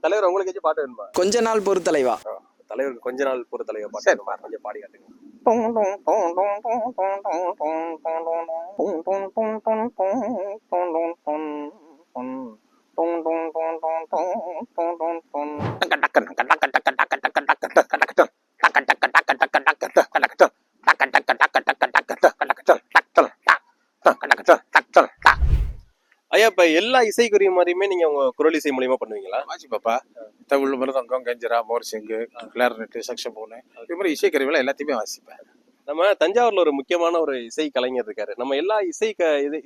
தலைவர் உங்களுக்கு ஏதாச்சும் பாட்டு வேணுமா? கொஞ்ச நாள் பொறு தலைவா. தலைவருக்கு கொஞ்ச நாள் பொறு தலைவா பாட்டு கொஞ்சம் பாடி காட்டுங்க. ஐயா, இப்ப எல்லா இசைக்குரிய மாதிரியுமே நீங்க உங்க குரல் இசை மூலியமா பண்ணுவீங்களா? வாசிப்பாப்பா. தவிழ், மிருதங்கம், கஞ்சிரா, மோர்சிங்கு, கிளாரினெட், சக்ஸபோனு, இது மாதிரி இசைக்கருவிகளை எல்லாத்தையுமே வாசிப்பேன். நம்ம தஞ்சாவூர்ல ஒரு முக்கியமான ஒரு இசை கலைஞர் இருக்காரு. நம்ம எல்லா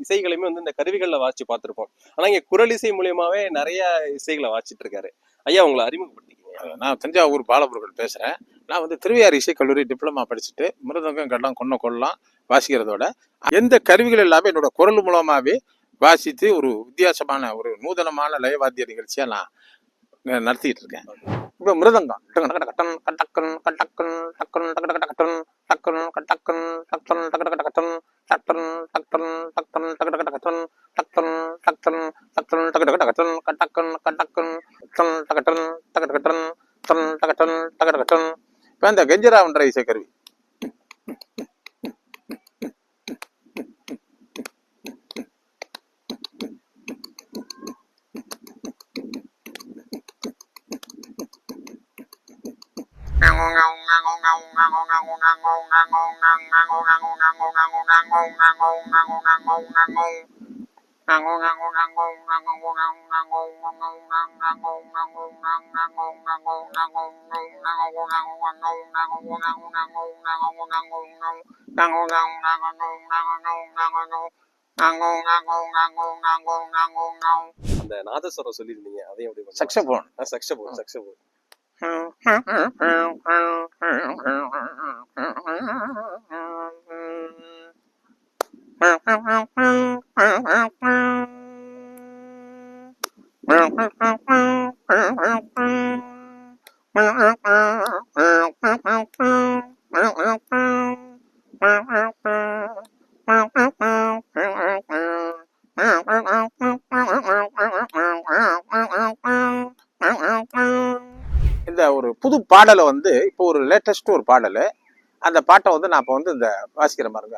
இசைகளையுமே வந்து இந்த கருவிகள்ல வாசிச்சு பார்த்திருப்போம். ஆனா இங்க குரல் இசை மூலியமாவே நிறைய இசைகளை வாசிட்டு இருக்காரு. ஐயா, உங்களை அறிமுகப்படுத்திக்கீங்க. நான் தஞ்சாவூர் பாலமுருகன் பேசுறேன். நான் வந்து திருவையாறு இசைக்கல்லூரி டிப்ளமா படிச்சுட்டு மிருதங்கம், கண்டம், கொள்ளலாம் வாசிக்கிறதோட எந்த கருவிகள் எல்லாமே என்னோட குரல் மூலமாவே வாசித்து ஒரு வித்தியாசமான ஒரு நூதனமான லயவாத்திய நிகழ்ச்சியா நான் நடத்திட்டு இருக்கேன். இப்போ மிருதங்கம் இப்போ இந்த கெஞ்சராவுன்ற இசைக்கருவி அந்த நாதஸ்வரம் சொல்லிருந்தீங்க, அதையும் எப்படி? சக்ஸபோன். சக்ஸபோன். இந்த ஒரு புது பாடலை வந்து இப்போ ஒரு லேட்டஸ்ட் ஒரு பாடல், அந்த பாட்டை வந்து நான் இப்போ வந்து இந்த வாசிக்கிற பாருங்க.